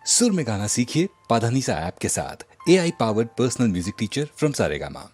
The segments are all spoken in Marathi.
सुर में गाना सीखिए पाधानीसा ऐप के साथ। AI powered personal music teacher from Saregama.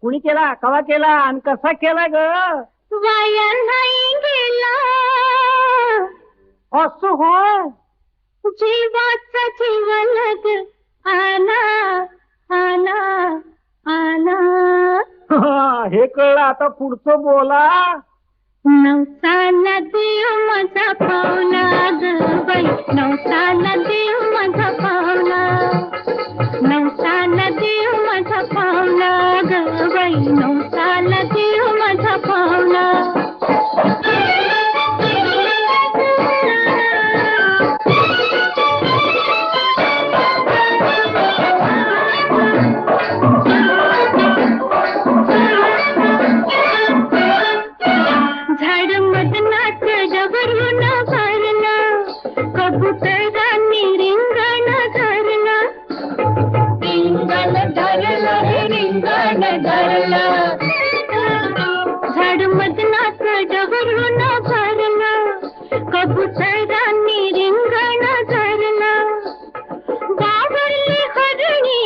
कुणी केला, कवा केला आणि कसा केला ग? वाया नाही गेला असं होय. जीवाचा जीव लग आला आला आला. हे कळलं, आता पुढचं बोला. नवसाला देव माझा पावला ग बाई, नवसाला देव माझा पावला, नवसाला देव माझा पावला ग बाई, नवसाला देव माझा पावला. झाड मदनाच डबरून भरला, कबुतरांनी रिंगण धरला, रिंगण धरला रे रिंगण धरला. झाड मदनाच डबरून भरला, कबुतरांनी रिंगण धरला. बावरली हरणी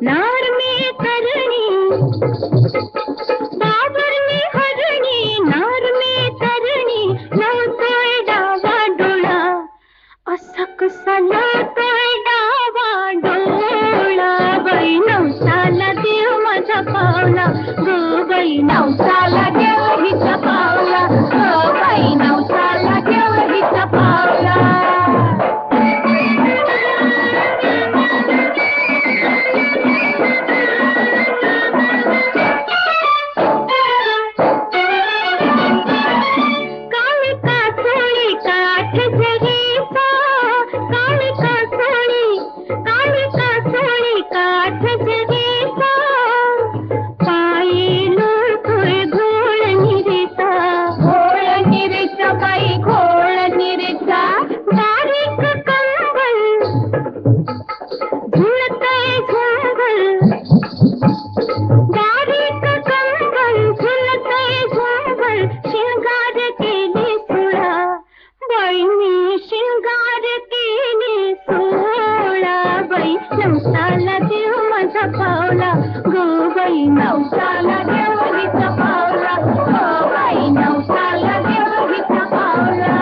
नारमी करणी, बावरली हरणी नारमी करणी. नवतोय डावा डोळा, असा कसा नवतोय डावा डोळा. बाई नवसाला देव माझा पावला ग बाई, नवसाला देव हिचा पावला ग बाई, नवसाला देव हिचा पावला. बाई नवसाला देव माझा पावला गो बाई नवसाला देव हिचा पावला गो बाई नवसाला देव हिचा पावला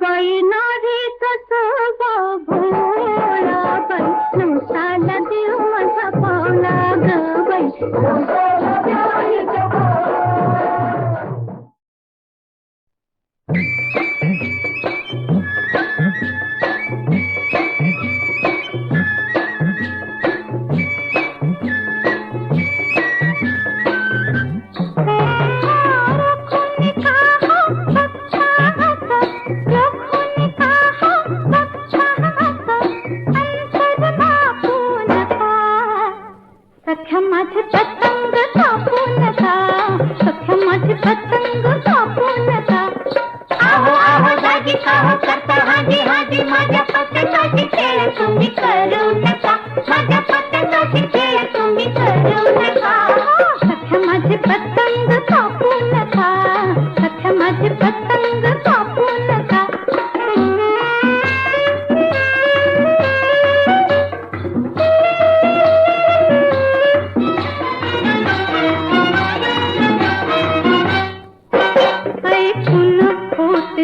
बाई नारी कसोबा भोळा बाई नवसाला देव माझा पावला ग बाई माझे पतंग कापू नका सख्या माझे पतंग कापू नका आहो आहो दाजी काहो करता हाजी हाजी माझ्या पतंगाची खेळ तुम्ही करू नका माझ्या पतंगाची खेळ तुम्ही करू नका सख्या माझे पतंग कापू नका सख्या माझे पतंग कापू नका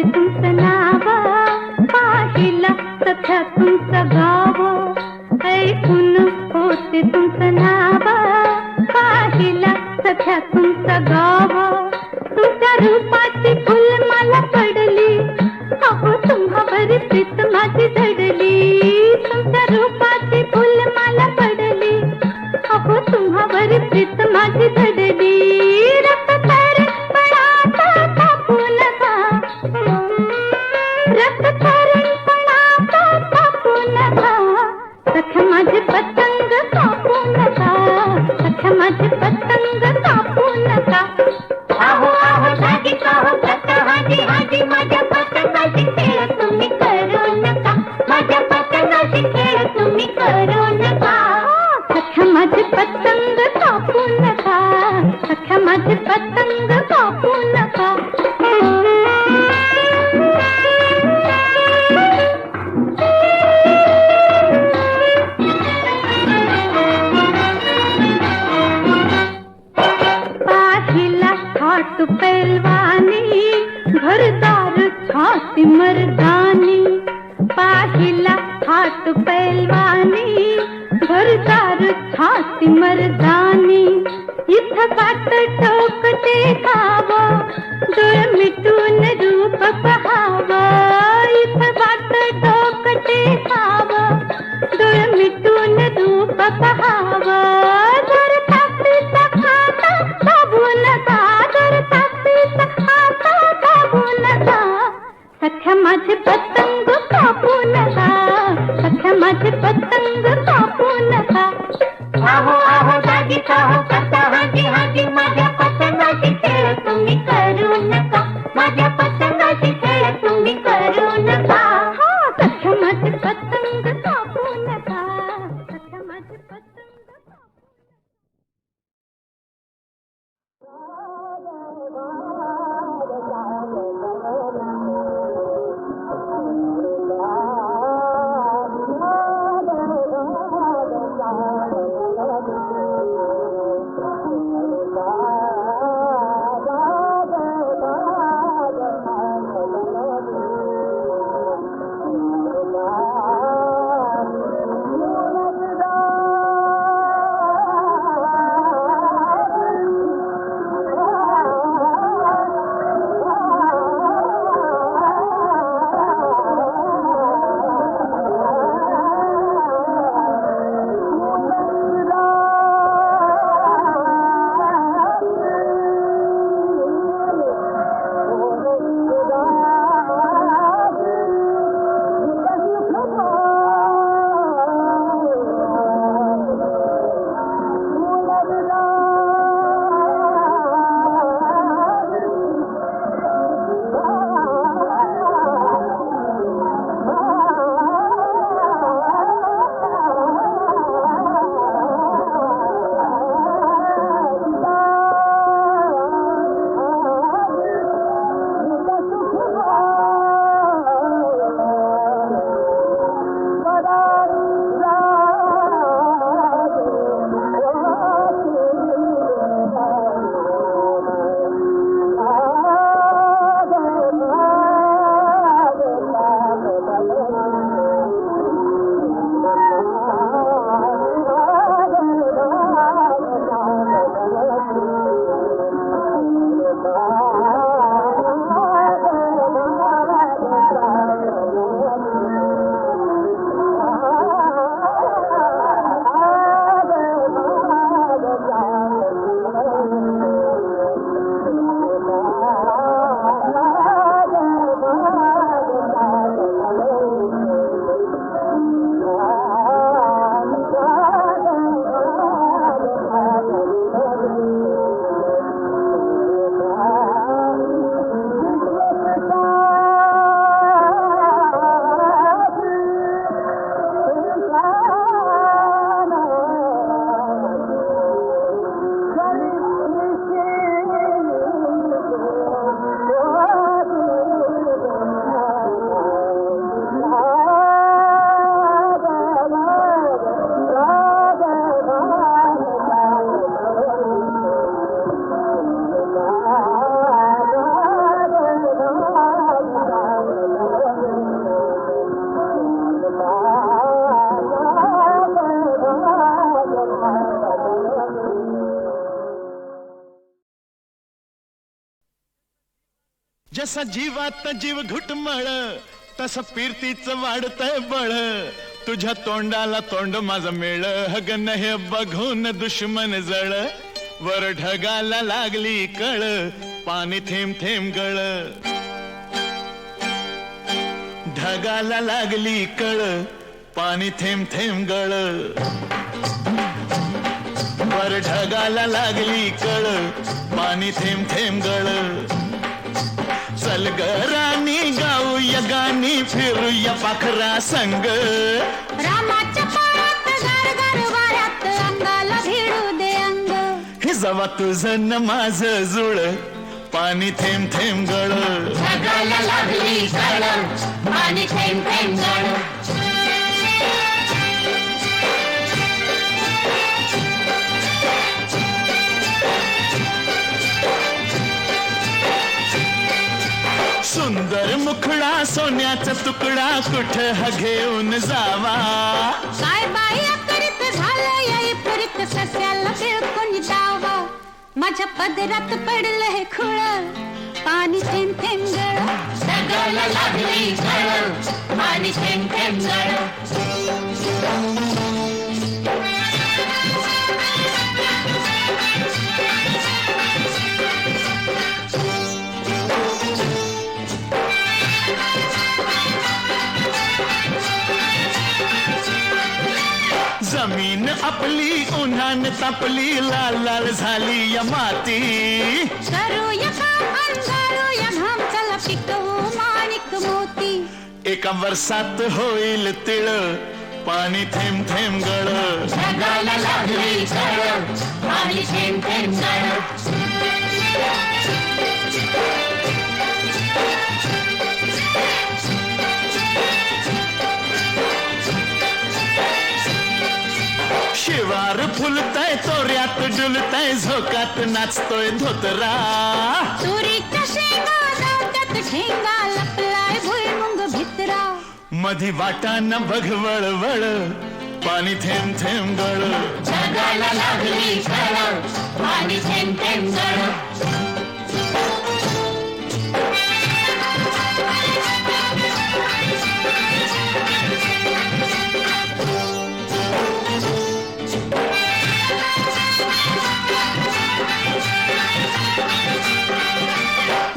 तुमचं नाव पाहिला सख्या तुमचं गाव ऐकून होते तुमचं नाव पाहिला सख्या तुमचं गाव तुमच्या रूपाची फुल मला पडली अहो तुम्हा बरी प्रीत माझी झडली तुमच्या रूपाची फुल मला पडली अहो तुम्हा बरी प्रीत माझी झडली रक्त तर पडाता कापू नका रक्त तरणपणाचा कापू नका सख्या माझे पतंग कापू नका सख्या माझे पतंग कापू नका आहो आहो दाजी काहो करता हाजी हाजी माझ्या पतंगाची खेळ तुम्ही करू नका माझ्या पतंगाची खेळ तुम्ही करू नका सख्या माझे पतंग कापू नका सख्या माझे पतंग कापू नका थाट पैलवानी घरदार छाती मर्दानी पाहिला थाट पैलवानी घरदार छाती मर्दानी इथं बाट टोक देखावा डोळ मिटून रूप पहावा इथं बाट टोक देखावा डोळ मिटून रूप पहावा जर थापीचा खाता दाबू नका सख्या माझे पतंग कापू नका सख्या माझे पतंग कापू नका आहो आहो दाजी काहो करता हाजी हाजी माझ्या पतंगाची खेळ तुम्ही करू नका माझ्या पतंगाची खेळ तुम्ही करू नका सख्या माझे पतंग कापू नका सख्या माझे पतंग Bye. जसा जीवात जीव घुटमळ तस फिरतीच वाढतंय बळ तुझ्या तोंडाला तोंड माझं मेळ हगन हे बघून दुश्मन जळ वर ढगाला लागली कळ पाणी थेंब थेंब गळ ढगाला लागली कळ पाणी थेंब थेंब गळ वर ढगाला लागली कळ पाणी थेंब थेंब गळ चल ग राणी गाऊया गाणी फिरूया पाखरा संग रामाच्या पायात गार गार वाऱ्यात अंगाला भिडू दे अंग हे जवा तुझं न माझं जुळ पाणी थेंब थेंब गळ ढगाला लागली कळ पाणी थेंब थेंब गळ सुंदर मुखडा सोन्याचा तुकडा कुठं हा घेऊन जावा काय बाई करीत झालं या परित सस्याला बिळकून जावा माझ्या पदरात पडलं हे खुळ पाणी थेंब थेंब गळ ढगाला लागली कळ पाणी थेंब थेंब गळ जमीन आपली उन्हान तापली लाल लाल झाली या माती करूया काम अंधारूया घाम चला पिकवू माणिक मोती एका वर्षात होईल तिळ पाणी थेंब थेंब गळ ढगाला लागली कळ पाणी थेंब थेंब गळ शिवार फुलतय तोऱ्यात डुलतय झोकात नाचतोय धोतरा तुरीच्या शेंगा जात्यात ठेंगा लपलाय भुईमुंग भितरा मधी वाटान बघ वळवळ पाणी थेंब थेंब गळ ढगाला लागली कळ पाणी थेंब थेंब गळ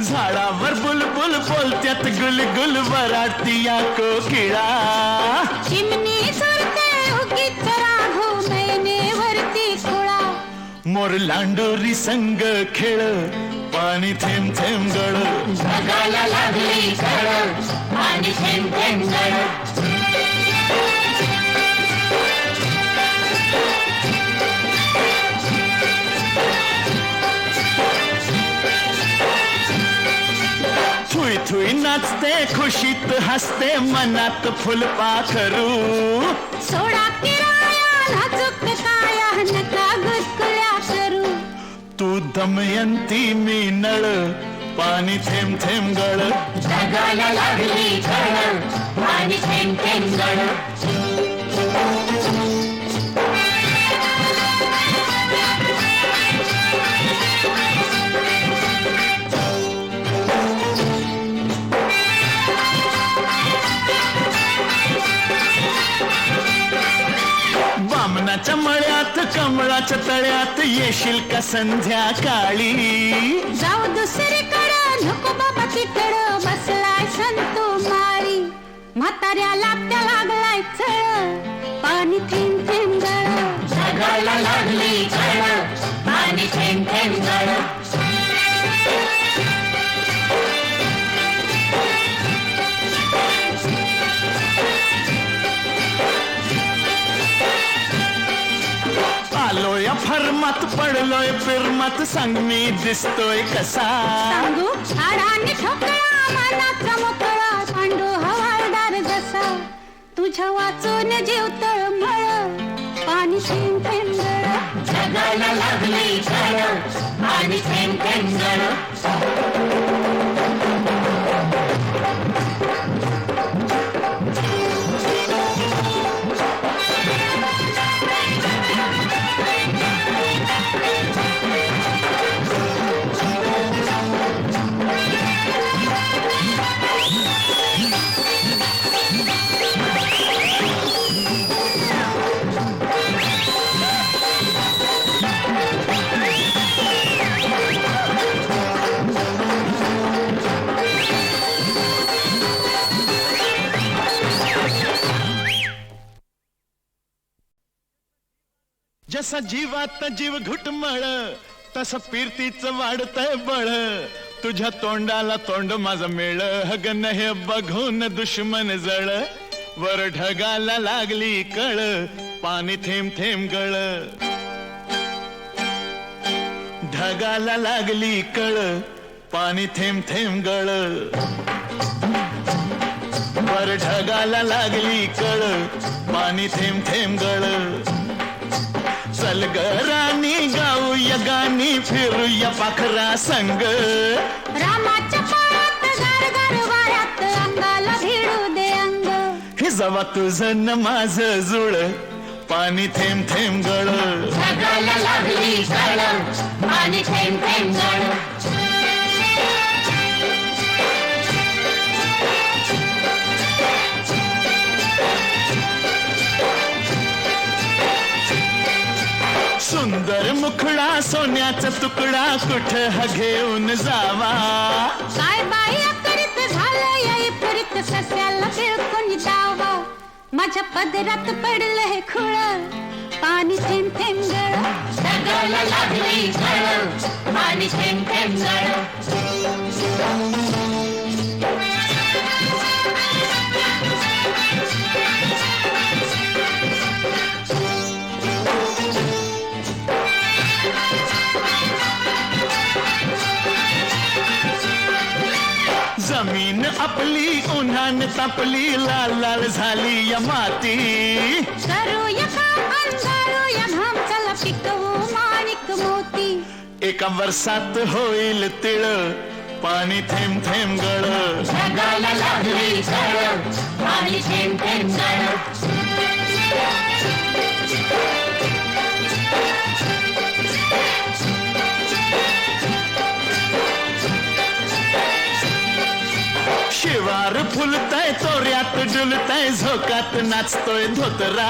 झाडावर बुलबुल बोलत्यात गुलगुल वराडती या कोकिळा चिमणी सुरते उगीच राघू नयनेवरती खुळा मोर लांडोरी संग खेळ पाणी थेंब थेंब गळ ढगाला लागली कळ पाणी थेंब थेंब गळ थुई थुई नाचते खुशीत हसते मनात फुलपाखरू सोडा किराया नाजूक काया नका गुदकुल्या करू तू दमयंती मी नळ पाणी थेंब थेंब गळ ढगाला लागली कळ पाणी थेंब थेंब गळ बामणाच्या मळ्यात कमळाच्या तळ्यात येशील का संध्याकाळी जाऊ दुसरीकडं नको बाबा तिकडं बसलाय संतो माळी म्हाताऱ्याला त्या लागलाय चळ पाणी थेंब थेंब गळ ढगाला लागली कळ पाणी थेंब थेंब गळ आलोय फरमात पडलोय फिरमात सांग मी दिसतोय कसा सांगू हाडाने ठोकळा मनाचा मोकळा पांडू हवालदार जसा तुझ्या वाचून जीव तळमळ पाणी थेंब थेंब गळ ढगाला लागली कळ पाणी थेंब थेंब गळ जसा जीवात जीव घुटमळ तसं फिरतीचं वाढतंय बळ तुझ्या तोंडाला तोंड माझं मेळ हगन हे बघून दुश्मन जळ वर ढगाला लागली कळ पाणी थेंब थेंब गळ ढगाला लागली कळ पाणी थेंब थेंब गळ वर ढगाला लागली कळ पाणी थेंब थेंब गळ चल ग राणी गाऊया गाणी फिरूया पाखरा संग रामाच्या पायात गार वाऱ्यात अंगाला भिडू दे अंग हे जवा तुझं न माझं जुळ पाणी थेंब थेंब गळ ढगाला लागली कळ पाणी थेंब थेंब गळ सुंदर मुखडा सोन्याचा तुकडा कुठ हा घेऊन जावा काय बाई करीत झालं याई फरीत सस्याला बिळकून जावा माझ्या पदरात पडलं हे खुळ पाणी थेंब थेंब गळ ढगाला लागली कळ पाणी थेंब थेंब गळ जमीन आपली उन्हान तापली लाल लाल झाली या माती करूया काम अंधारूया घाम चला पिकवू माणिक मोती एका वर्षात होईल तिळ पाणी थेंब थेंब गळ ढगाला लागली कळ पाणी थेंब थेंब गळ शिवार फुलताय तोऱ्यात डुलताय झोकात नाचतोय धोतरा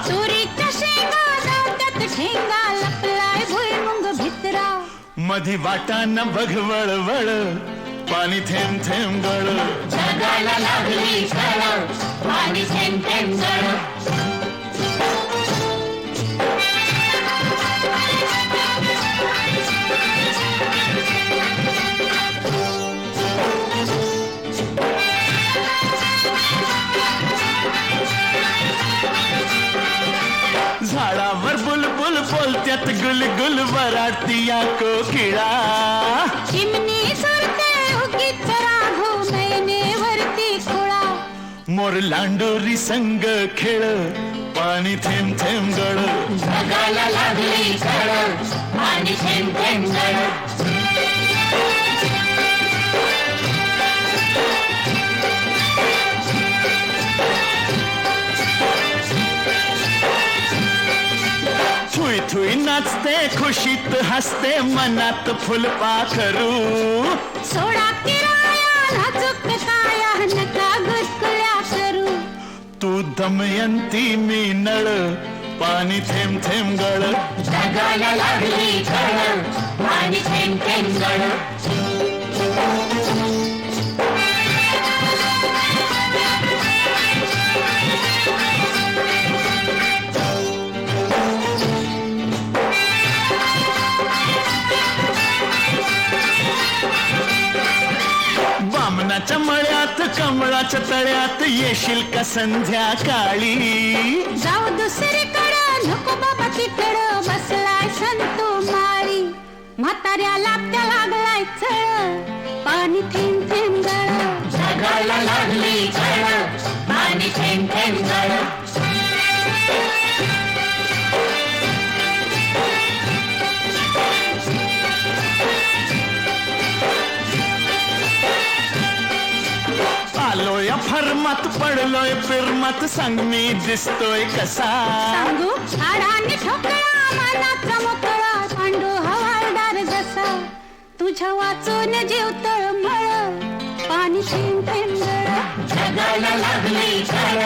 तुरीच्या शेंगा जात्यात ठेंगा लपलाय भुईमुंग भितरा मधी वाटाना बघ वळवळ पाणी थेंब थेंब गळ ढगाला लागली कळ पाणी थेंब थेंब गळ झाडावर बुलबुल बोलत्यात गुलगुल वराटिया कोकिळा चिमणी सुरते उगीच राघू नयनेवरती खुळा मोर लांडोरी संग खेळ पाणी थेंब थेंब गळ ढगाला लागली कळ पाणी थेंब थेंब गळ थुई थुई नाचते खुशीत हसते मनात फुलपाखरू सोडा किराया नाजूक काया नका गुदकुल्या करू तू दमयंती मी नळ पाणी थेंब थेंब गळ ढगाला लागली कळ पाणी थेंब थेंब गळ बामणाच्या मळ्यात कमळाच्या तळ्यात येशील का संध्याकाळी जाऊ दुसरीकडं नको बाबा तिकडं बसलाय संतो माळी म्हाताऱ्याला त्या लागलाय चळ पाणी थेंब थेंब गळ ढगाला लागली कळ पाणी थेंब थेंब गळ आलोय फरमात पडलोय फिरमात सांग मी दिसतोय कसा सांगू हाडाने ठोकळा मनाचा मोकळा पांडू हवालदार जसा तुझ्या वाचून जीव तळमळ पाणी थेंब थेंब गळ ढगाला लागली कळ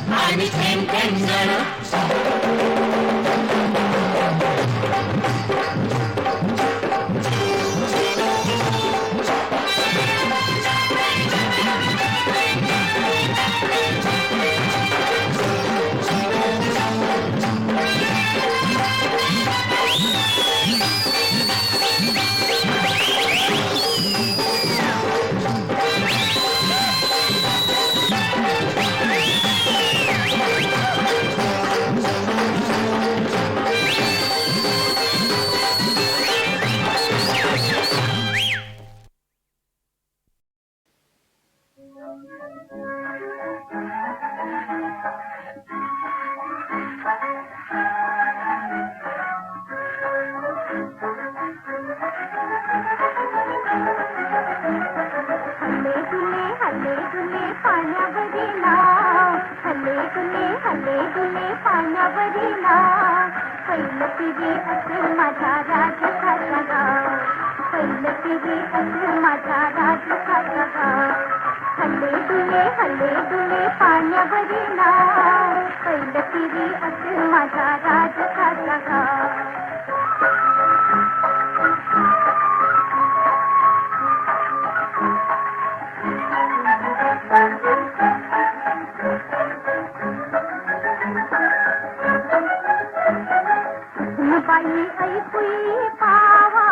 पाणी थेंब थेंब गळ किरी असेल माझा राजखाचा गाव, पहिलं किरी असेल माझा राजखाचा गाव. हल्ले दुले पाण्यावरी नाव, पहिलं किरी असेल माझा राजखाचा गाव. बाई ऐकुई पावा,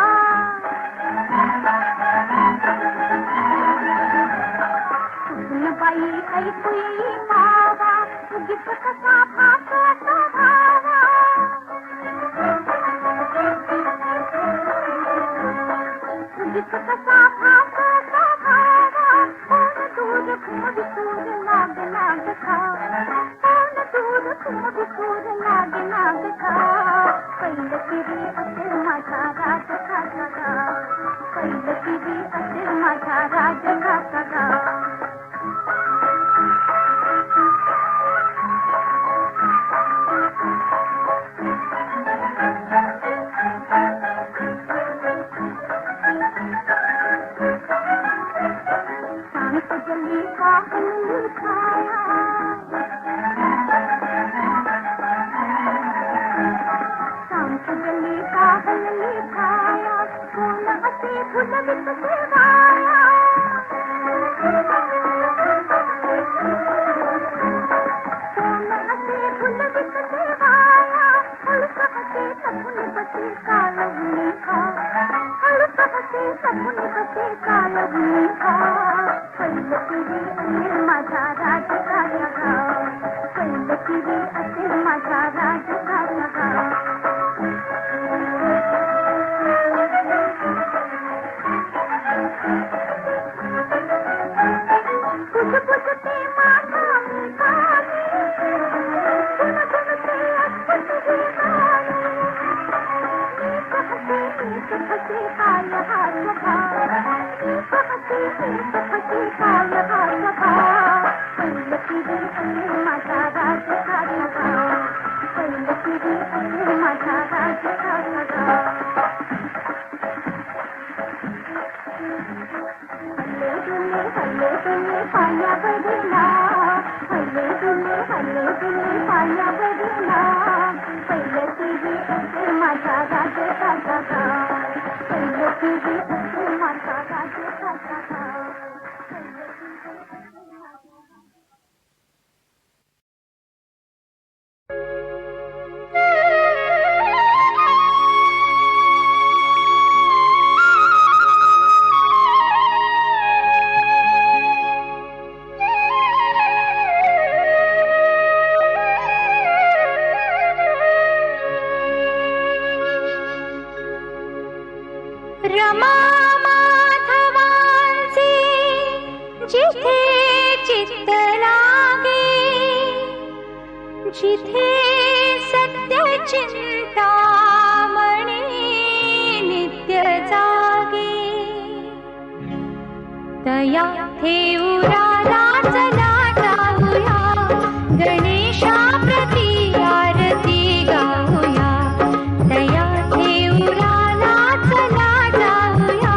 बाई ऐकुई पावा, उगीच कसा भाचा स्वभावा. उगीच कसा भाचा स्वभावा, कोण दूर विसूर नाग नाग खा, कोण दूर विसूर नाग नाग खा. पहिलं किरी असेल माझा राजखाचा गाव, पहिलं किरी असेल माझा राजखाचा गाव. सांत जली का हल्ली खाया, गली का हल्ली खाया, कोण असे फुलवित सेवाया. कोण असे फुलवित सेवाया, हळूच हसे सपून बसे कालवणी खा, हळूच हसे सपून बसे कालवणी खा. पहिलं किरी असेल माझा राजखाचा गाव, पहिलं किरी असेल माझा राजखाचा गाव. पुसपुसते माझा मी गाणी, गुणगुणते अद्भुत ही गाणी. एक हसे काय हा स्वभाव, एक हसे काय हा स्वभाव. पहिलं किरी असेल माझा राजखाचा गाव, पहिलं किरी असेल माझा राजखाचा गाव. हल्ले दुले पाण्यावरी नाव, हल्ले दुले पाण्यावरी नाव. पहिलं किरी असेल माझा राजखाचा गाव, पहिलं किरी असेल माझा राजखाचा गाव. रमा माधवांचे जिथे चित्त लागे, जिथे सत्य चिंतामणी नित्य जागे. तया ठेऊराला चला जाऊया, गणेशा प्रती आरती गाऊया. तया ठेऊराला चला जाऊया,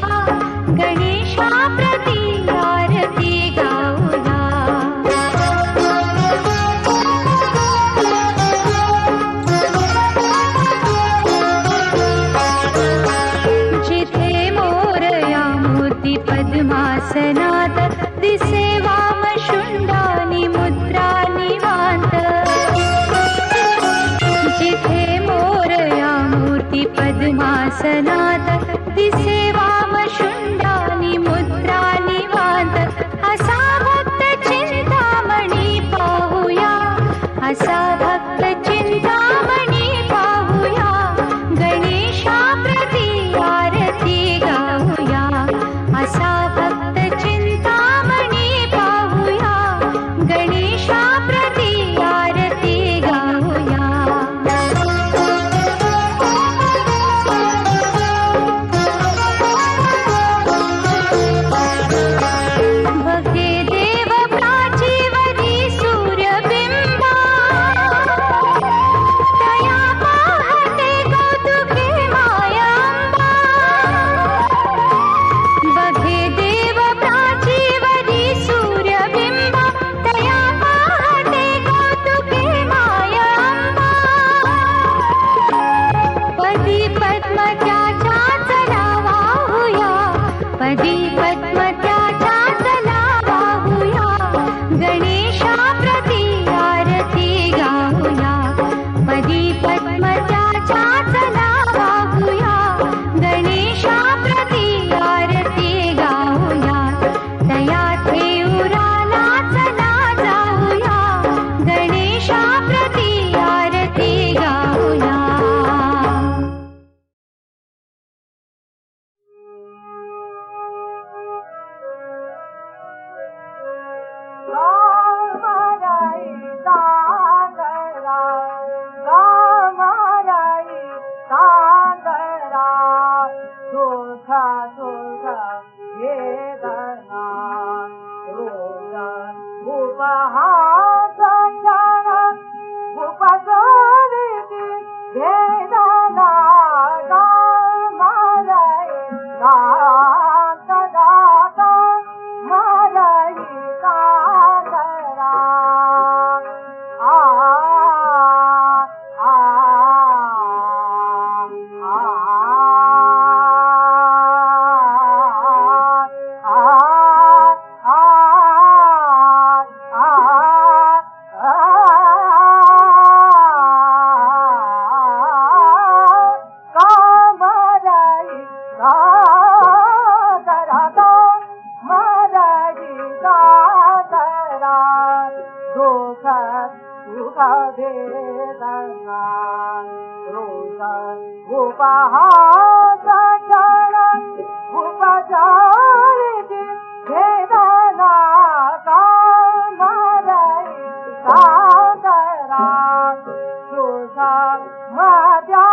गणेशा प्रती आरती गाऊया. जिथे मोरया मूर्ती पद्मासनात, दिसे वामशुंडानी मुद्रा निवांत. जिथे मोरया मूर्ती पद्मासनात, दिसे वामशुंडानी मुद्रा निवांत. असा भक्त चिंतामणी पाहूया, असा भक्त चिंतामणी पाहूया. गणेशा प्रती आरती गाऊया, असा भक्त चिंतामणी पाहूया. गणेशा प्रती आरती गाऊया. गोपाहाचा छळ उपचारिती वेदना कामारई सादरा तुझा माझ्या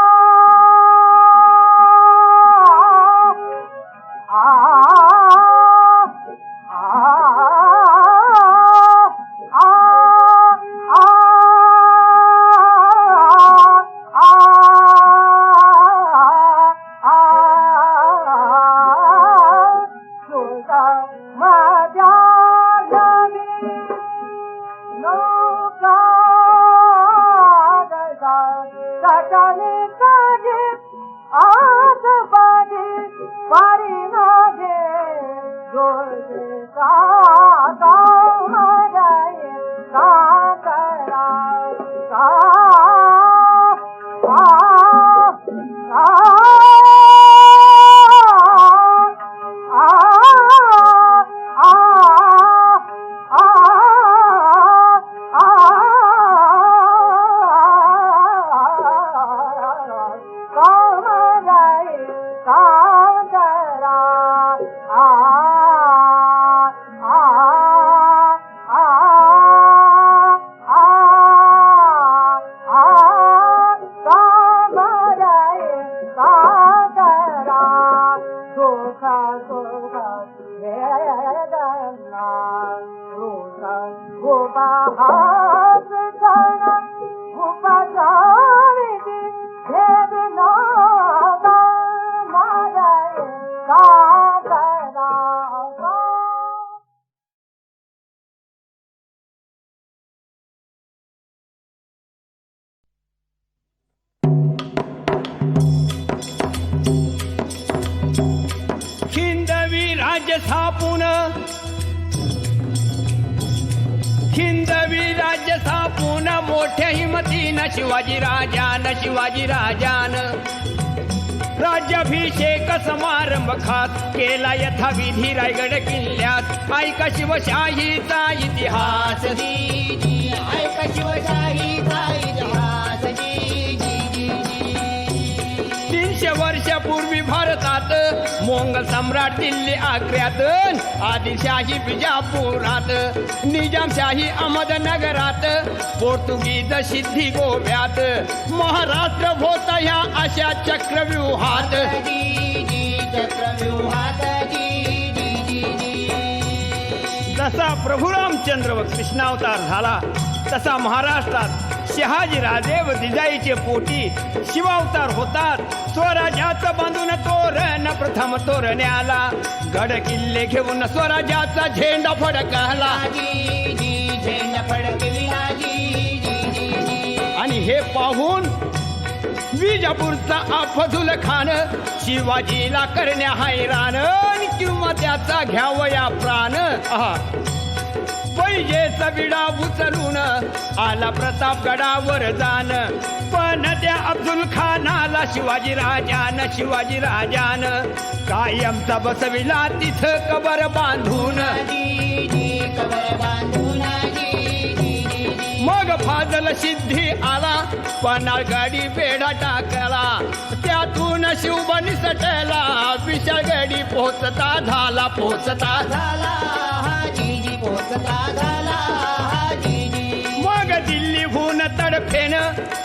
हिंदवी राज्य स्थापून मोठ्या हिमतीनं शिवाजी राजान राज्याभिषेक समारंभ खास केला यथाविधी रायगड किल्ल्यात ऐका शिवशाहीचा इतिहास ऐका शिवशाहीचा इतिहास 300 वर्षापूर्वी भारतात मोंगल सम्राट दिल्ली आग्र्यात आदिलशाही बिजापुरात निजामशाही अहमदनगरात पोर्तुगीज सिद्धी गोव्यात महाराष्ट्र होता ह्या अशा चक्रव्यूहात जसा प्रभू रामचंद्र व कृष्णावतार झाला तसा महाराष्ट्रात शहाजीराजे व जिजाईचे पोटी शिवावतार होतात स्वराज्याचं बांधून तोरण प्रथम तोरण्याला गड किल्ले घेऊन स्वराज्याचा झेंडा फडकला आणि हे पाहून विजापूरचा अफझुल खान शिवाजीला करण्या हैराण किंवा त्याचा घ्यावया प्राण पैजेचा विडा उचलून आला प्रतापगडावर जाण पण त्या अफझुल खानाला शिवाजी राजान कायमचा बसविला तिथं कबर बांधून मग फाजल सिद्धी आला पन्हाळगडी बेडा टाकला त्यातून शिवबा निसटला विशाळगडी पोचता झाला मग दिल्लीहून तडफेन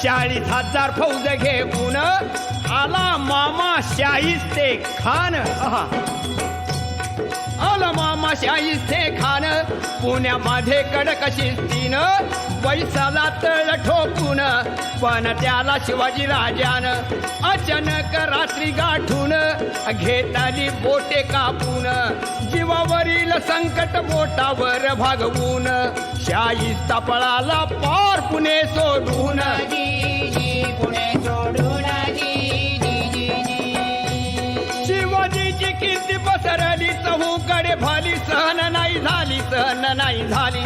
40,000 फौज घेऊन आला मामा शाहिस्ते खान पुण्यामध्ये कडक शिस्तीनं पैसाला तळ ठोकून पण त्याला शिवाजी राजान अचानक रात्री गाठून घेताली बोटे कापून जीवावरील संकट बोटावर भागवून शाहिस्ता पळाला पार पुणे सोडून शिवाजीची कीर्ती पसरली चहूकडे भाली सहन नाही झाली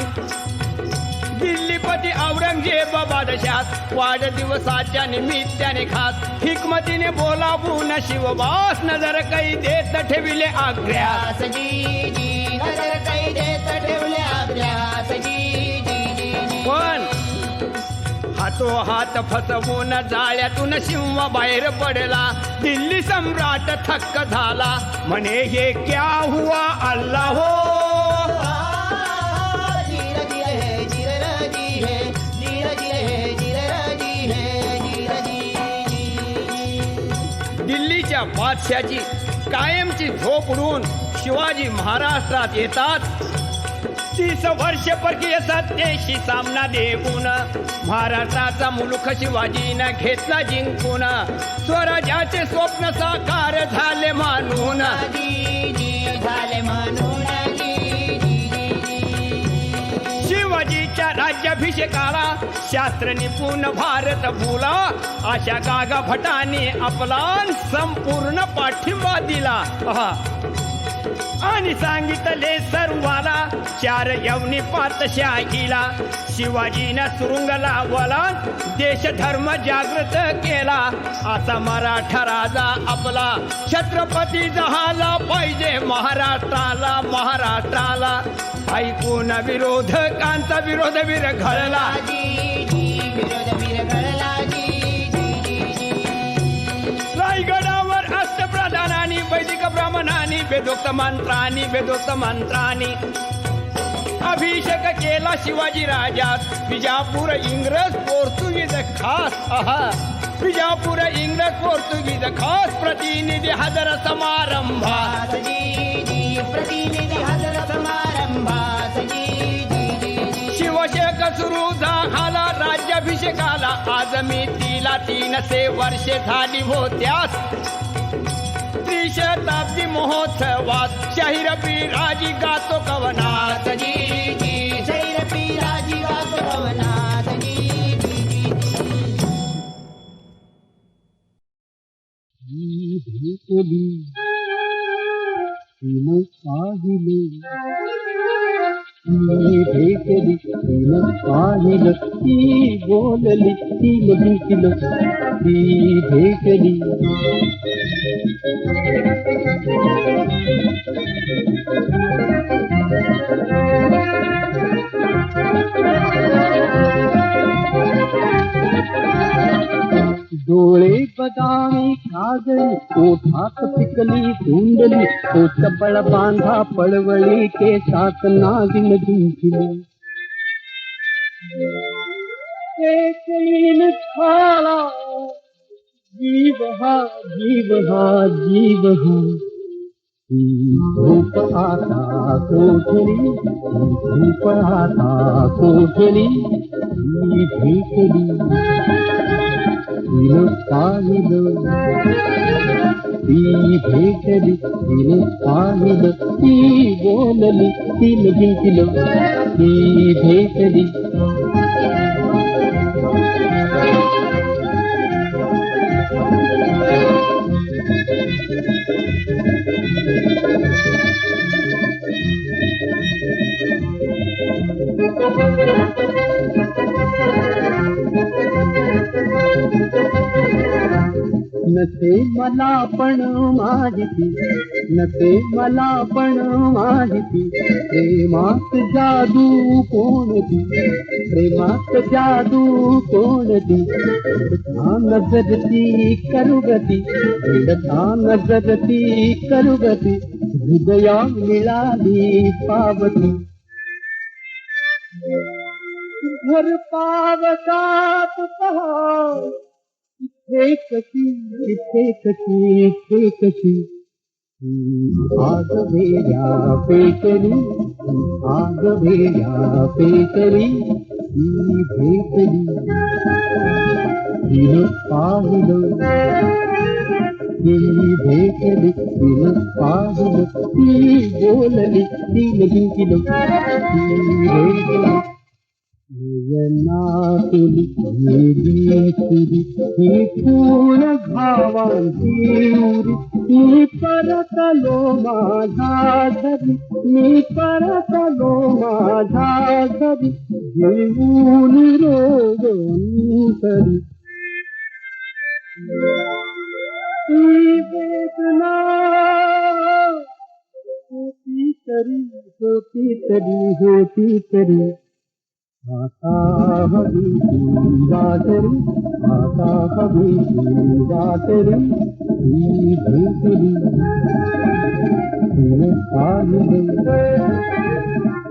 दिल्लीपती औरंगजेब बादशाह वाढदिवसाच्या निमित्ताने खास हिकमतीने बोलावून शिवबास नजर काही देत ठेविले आग्र्यास पण हात फसवून जाळ्यातून सिंह बाहेर पडला. दिल्ली सम्राट थक्क झाला, म्हणे हे क्या हुआ अल्लाह हो. दिल्लीच्या बादशाची कायमची झोप उडून शिवाजी महाराष्ट्रात येतात. 30 वर्ष परकीय सत्तेशी सामना देऊन महाराष्ट्राचा मुलूक शिवाजीनं घेतला जिंकून. स्वराज्याचे स्वप्न साकार झाले मानून. शिवाजीच्या राज्याभिषेकाला शास्त्र निपुण भारत भूला. अशा गागा भटाने आपला संपूर्ण पाठिंबा दिला. आणि सांगितले सर्वाला 4 यवनी पातशाहीला. शिवाजीनं सुरुंग लावला, देश धर्म जागृत केला. असा मराठा राजा आपला छत्रपती झाला पाहिजे महाराष्ट्राला. महाराष्ट्राला ऐकून विरोधकांचा विरोध विरघळला. रायगडावर अष्टप्रधानांनी वैदिक ब्राह्मणांनी वेदोक्त मंत्रांनी अभिषेक केला शिवाजी राजात. विजापूर इंग्रज पोर्तुगीज खास. विजापूर इंग्रज पोर्तुगीज खास प्रतिनिधी हजर समारंभात. शिवशेक सुरू झाला राज्याभिषेकाला. आज मी तिला 300 वर्षे झाली होत्यास. त्रिशताब्दी महोत्सवात शाहीर बिराजी गातो कवनात. शाहीर बिराजी गातो कवनात. भेटली पाहिलं ती बोलली ती जिंकलं ती भेटली. डोळे बदामी काजळी ओठात पिकली धुंडली. तो चपळ बांधा पळवळी केसात नागिन जिंकली. एकलीन झाला जीव हा जीव हा जीव हा. धूप आता कोठली धूप आता कोठली भेटली. पाहिलं ती भेटली पाहिलं ती बोलली ती जिंकलं ती भेटली. नसे मला पण माहिती नसे मला पण माहिती. प्रेमात जादू कोणती प्रेमात जादू कोणती. नजरती करुगती नजरती करुगती. हृदया मिळाली पावती. घर पावसात पहा इथे कशी आग भेड्या पेटली आग भेड्या पेटली. ती भेटली तिनं पाहिलं ती भेटली तिनं पाहिलं ती बोलली ती जिंकलं ती भेटली. नयनातुली तुली ही फूल घावांची उरी. मी परतलो माझा घरी मी परतलो माझा घरी. घेऊन रोग अंतरी ती वेदना होती तरी होती तरी. आता हवी बातरी आता हवी बातरी ही भेटली तिने पाहिलं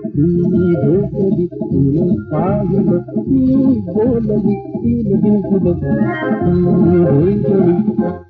ती भेटली तिने पाहिलं ती बोलली तिने भेटली ती भेटली